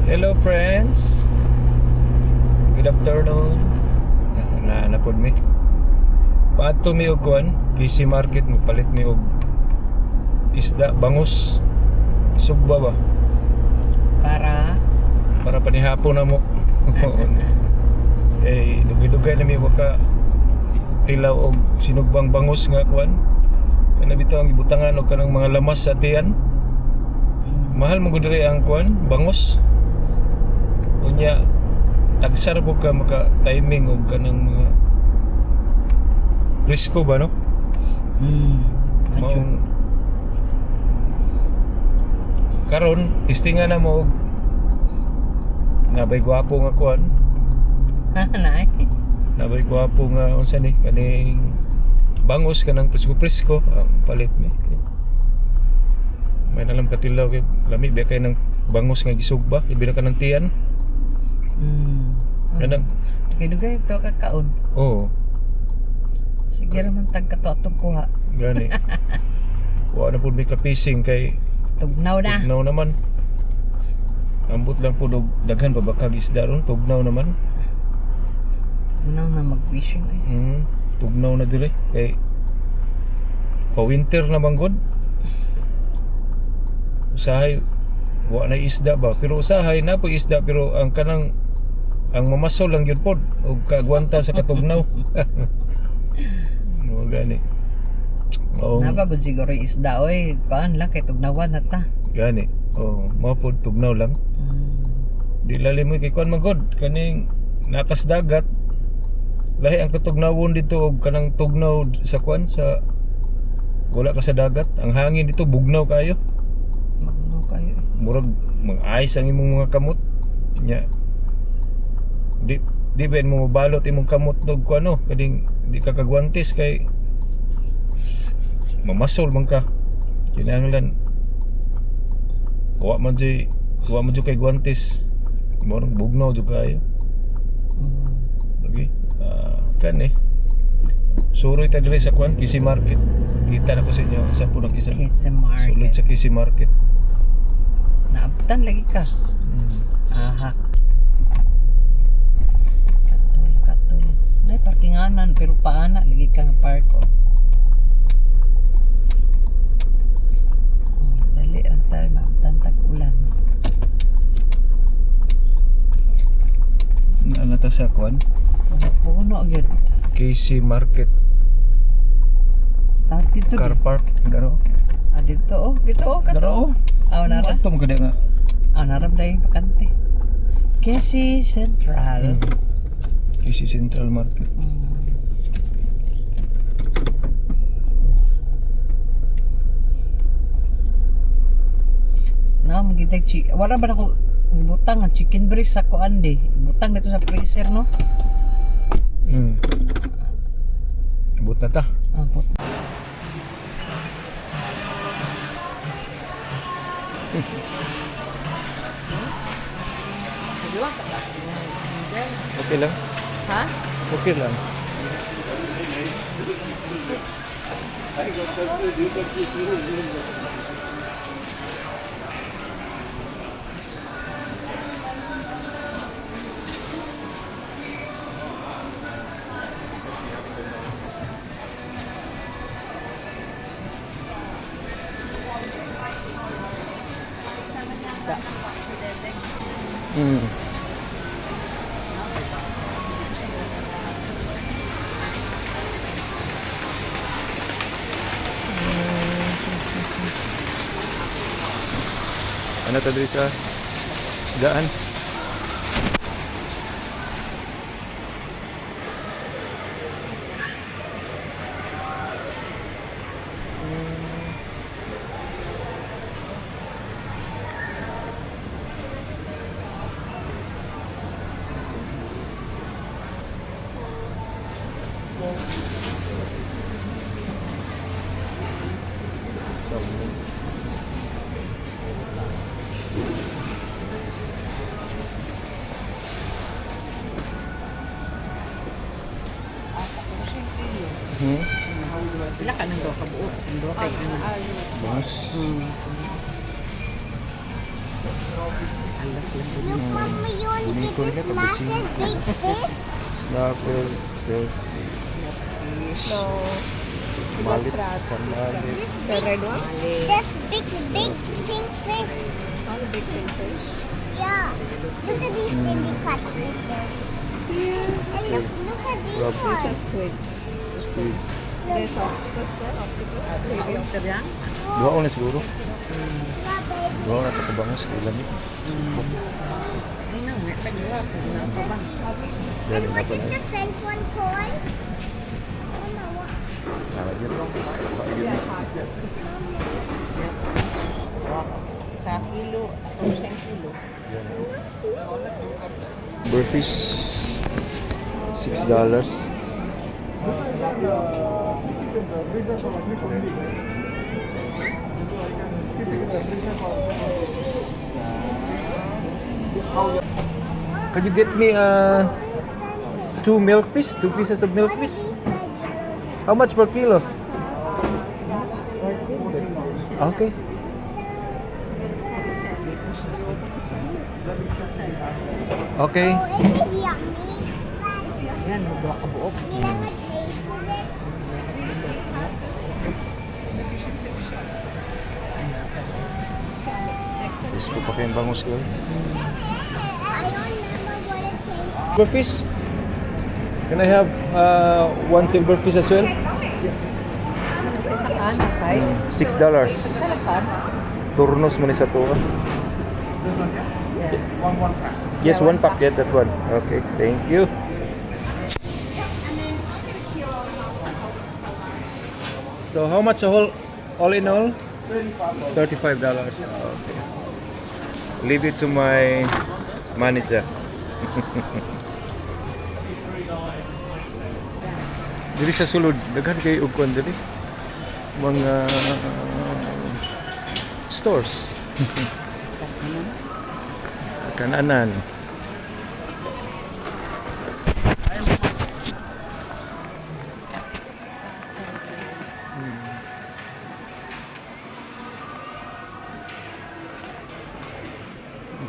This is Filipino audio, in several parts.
Hello friends. Good afternoon. Napod mi. Paadto mi og kuan, PC Market magpalit mi og isda bangus. Sugba ba? Para panihapon na mo. Dugay-dugay na mi waka tilaw og sinugbang bangus nga kuan. Kana bitaw ang ibutangan og kanang mga lamas sa tiyan. Mahal mo gud diri ang kuan, bangus. Unya tagsar po ka maka timing og kanang mga risko ba no? Maong karon testingan na mo og nabay gwapo nga kuan. Nabay gwapo nga unsa ni kaning bangus kanang presko-presko ang palit mi. May nalam katilaw kay lami ba kay nang bangus nga gisugba, ibi na kanang tiyan. Kanang dugay to kakaon. Oo. Sige raman tag kato atong kuha. Gani. Wa na pud mi kapising kay Tugnaw na. tugnaw naman. Ambot lang pud og daghan pa bakag isda ron, tugnaw naman. Tugnaw na mag-fishing ay. Tugnaw na dire kay pa winter na banggod. Usahay wa na isda ba, pero usahay na po isda pero ang kanang ang mamasol lang yun pod og kagwanta sa katugnaw. Mo gani. Oh, Napagod siguro yung isda oy, kuan lang kay tugnawan na ta. gani. Oh, mao pod tugnaw lang. Di lalim mo kay kuan magod kaning nakas dagat. Lahi ang katugnawon dito og kanang tugnaw sa kuan sa wala ka sa dagat. Ang hangin dito bugnaw kayo. Magno kayo. Murag mag-ice ang imong mga kamot. Nya. Di ba mo mabalot imong kamot dog ko ano, kading di ka kagwantes kay mamasol man ka. Kinahanglan wa man jud kay gwantes. Murag bugnaw jud kayo. Lagi. Kan Suroy ta diri sa kwan Kisi Market. Kita na ko sa inyo sa punong Kisi Market. Sulod sa Kisi Market. Naabtan lagi ka. Aha. Katul. Nay parkinganan pero paana lagi ka nga park ko. Dali ang tayo maabtan tag-ulan. Nata sa kwan Puno gyud. Kisi Market Dito Car Park garo. dito Garo. kato. Nara. Atom kada nga. Narap dahil pakante. Kesi Central. Kisi Central Market. Magitag wala ba ako butang ang chicken breast sa kuan di. Butang dito sa freezer no. Abot na ta. Ampot. Okay lang. Ha? Okay lang. Ano to diri sa isdaan? Pila ka nang do ka buo. Nang do kay ano. Bangus. Alas lang po. Look, Mama, you want to Bumili ko rin get ito, this massive butching. big fish? Snapper, fish, Fish. malit, isang malit. The red one? This big pink fish. All big fish. Yeah. Look at these really cut fishes. And look at these Crab. ones. Squid. Squid. There's octopus there. Octopus. Ito yan? Dua ko na siguro. Yeah, baby. Dua ko na takabangos. Ilan yun? Ay na, may tagwa. Pagna pa ba? Dali And na what pa is na. the French one called? Mama, what? Yun lang. Yun. Sa kilo. Kung siyang kilo. Yan. Burfish. $6. Could you get me two milkfish, 2 pieces of milkfish? How much per kilo? Okay. Okay. Oh, it is yummy. Yan, magdua ka buok. You never tasted it? Yes po pa kayong bangus ko. I don't remember what it tastes. Silverfish? Can I have one silverfish as well? Isa ka na size. $6. Isa ka. Turnos mo ni sa to. Yes, one pack. Get that one. Okay, thank you. So how much all in all? $35. Okay. Leave it to my manager. Dili sa sulod, daghan kay og kon dili. Mga stores. Kananan.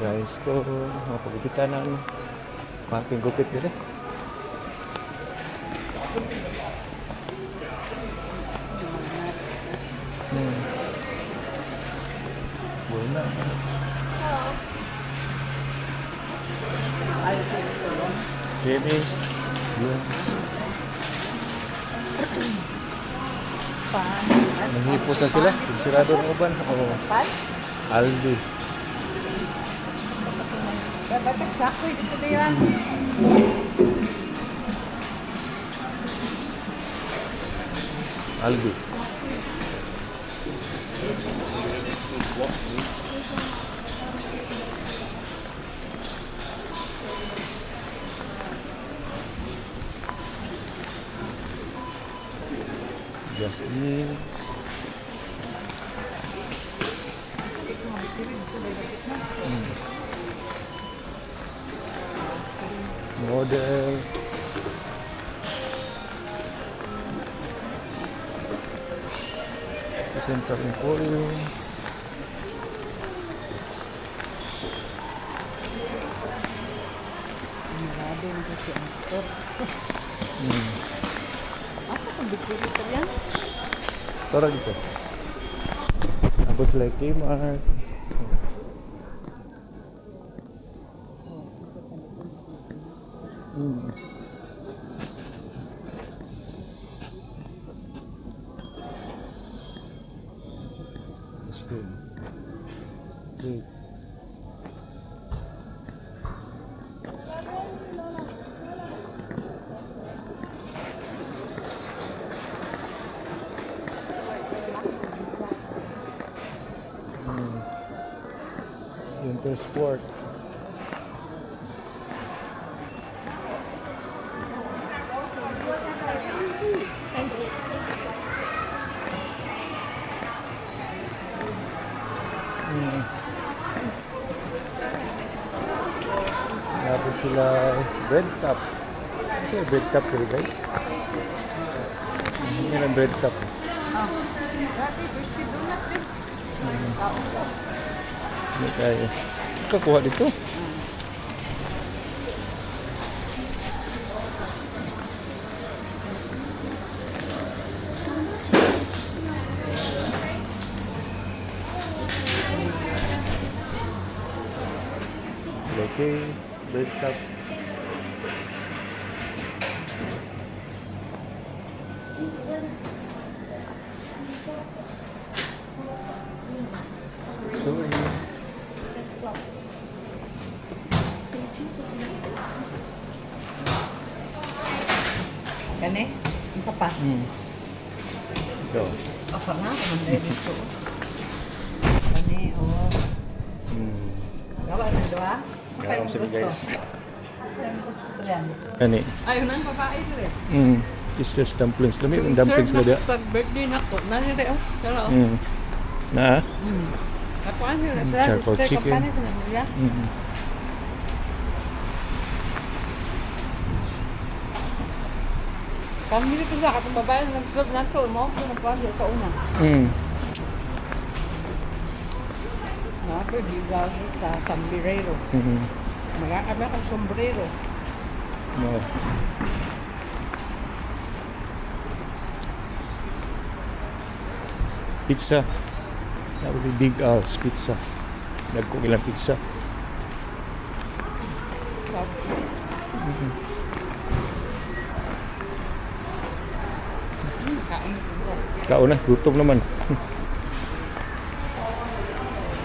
Guys, to mapagitan na ano. Pating gupit dili. Wala. James. Yun. Pan. Nanghipo sa sila. Sirado ng uban. Oh, Pan? Aldi. Dapat siya ko dito na yan. Aldi. Jasmine. Model. Central Emporium. Marado na kasi ang store. Hmm. Asa kung bigyan dito yan? Tara dito. Tapos like Kmart. Hmm. That's good. Great. Intersport. Dapat sila bread cup. Kasi bread cup dito guys. Yan ang bread cup. Dati, biscuit donut eh. Kaon ko. Hindi tayo. ka kuha dito. Okay, bird cup. Sorry. Kani? Isa pa. Ikaw. Ako na, manday dito. Kani, oh. Gawa na doa. Gawa sila, guys. Saan mo gusto ito yan? Ani. Ayun ang babae ito eh. Sisters dumplings. Lami yung dumplings na dia. Sa birthday na ko. Nanire, oh. Sala, oh. Na? Kapuan yun. Sala, Charcoal sister, chicken. kapanin ko na nila. Pamili ko sa katong babae nag-club na ito. Mo ko nagpagyo sa una. Nato, di gagi sa sombrero. Magkakami akong sombrero. No. Pizza. That would be Big Al's Pizza. Nagkong ilang pizza. Kain ko. Kauna, gutom naman.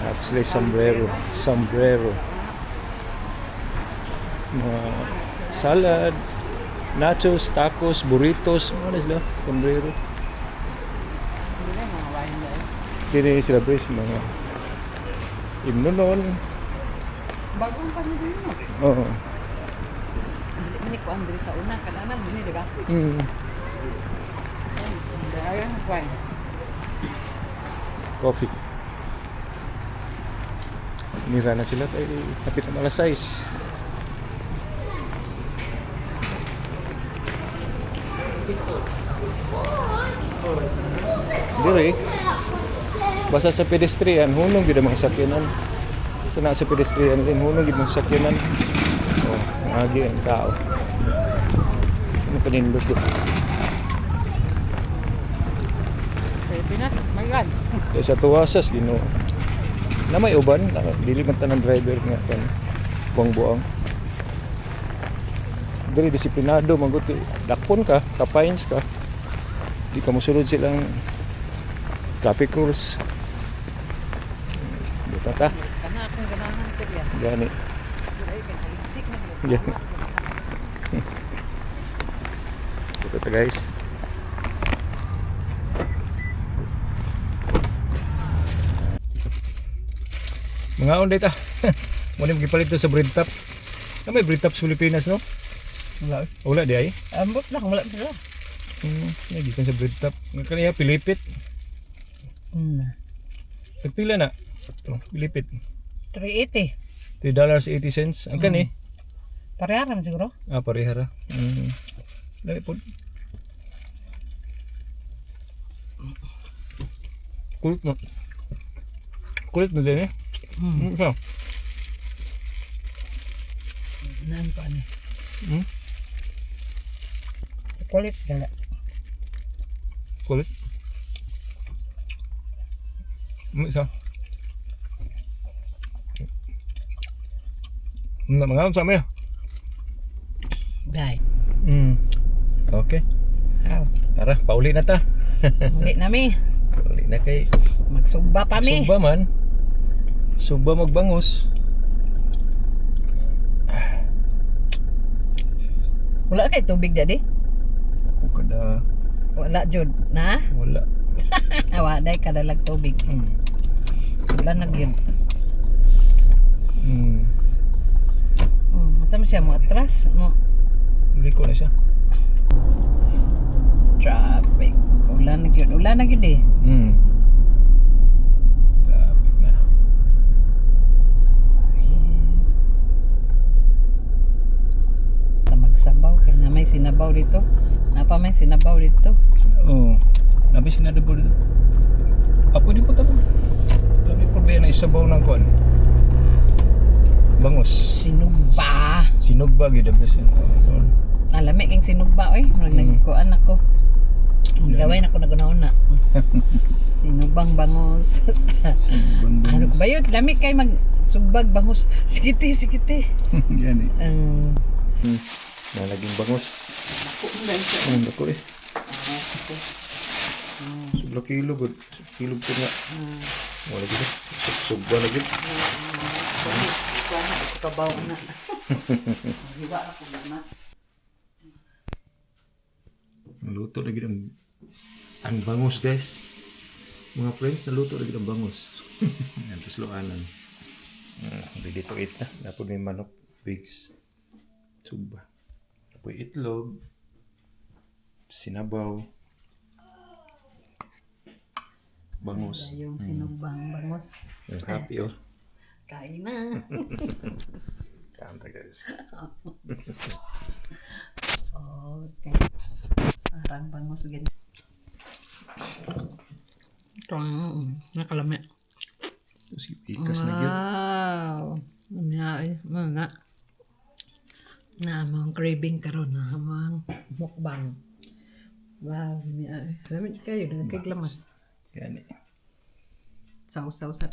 Tapos sila sombrero. Sombrero. Mga salad, nachos, tacos, burritos. Ano sila? Sombrero. Hindi na mga wine na eh. Kini sila brace mga imnonon. Bagong pamili mo. Oo. Hindi ko Andre sa una. Kananan, hindi, di ba? Ayan, wine. Coffee. Nira na sila tayo. Kapit na alas 6. Dire. Basta sa pedestrian, hunong gid ang mga sakyanan. Sa nasa pedestrian din, hunong gid mga sakyanan. Oh, agi ang tao. Ano kanindot do? Say, Pinat, my God. Sa tuwasas Ginoo. Na may uban, dili man tanang driver nga kan buang-buang. Dili disiplinado maguti. Dakpon ka, ka-fines ka. Di ka mosulod silang traffic rules. Butata. Kana akong ganahan ko yan. Gani. Ay, kanaliksik na. Gani. Butata guys. Mga onday ta. Muna magipalit to sa bread top. Na may bread top sa Pilipinas no? Wala. Wala di ay. Ambot lang, wala sila. Lagi kan sa bread top. Nga kaniya pilipit. Nagpila na. Ito, pilipit. 380. $3.80. Ang kani? Pareharan siguro. Ah, parehara. Dali po. Kulit mo. Kulit mo din eh. Ito. Naan pa ano. Hmm? Kulit gala. Kulit. Isa. Mga sa amin. Dai. Okay. Aw. Tara, pauli na ta. Hindi nami. Pauli na kay Magsugba pa mi. Sugba man. Sugba magbangus. Wala kay tubig dadi? Ako kada Wala jud na. wala. Waday kadalag tubig. Wala na gyud. Asa mo siya mo atras mo Liko na siya. traffic. Wala na gyud eh. Traffic na. Ta magsabaw kay na may sinabaw dito. Napa may sinabaw dito. Oo. Nabi sinadabo dito. Pwede po tamo. Labi ko ba na isabaw ng kuan? bangos. Sinugba. Sinugba gyud ang best. Alami kang sinugba oy. Murag nagkuan ako. Gaway na ko nagunahuna. Sinugbang bangos. Ano ko ba yun? Lami kay mag sugbag bangos. Sikiti, sikiti. Gani. Ang Nalaging bangos. Ang dako eh. Subla kilo gud. Kilo ko nga. Wala gud. Subba lagi. kabaw na. Hiwa ako na. Naluto lagi ang bangus guys. Mga friends, naluto lagi ang bangus. Yan, tusloanan. Ready to eat na. Tapos may manok, pigs, suba. Tapos itlog, sinabaw, bangus. Yung sinugbang bangos. Yung happy oh. Kain na. Kanta guys. Okay. Parang bangos ganyan. Ito nakalami. Tapos ikas na yun. Wow. Mga na amang craving karon na amang mukbang. Wow, lamit kayo nagkaglamas. Yan eh. Sausaw sa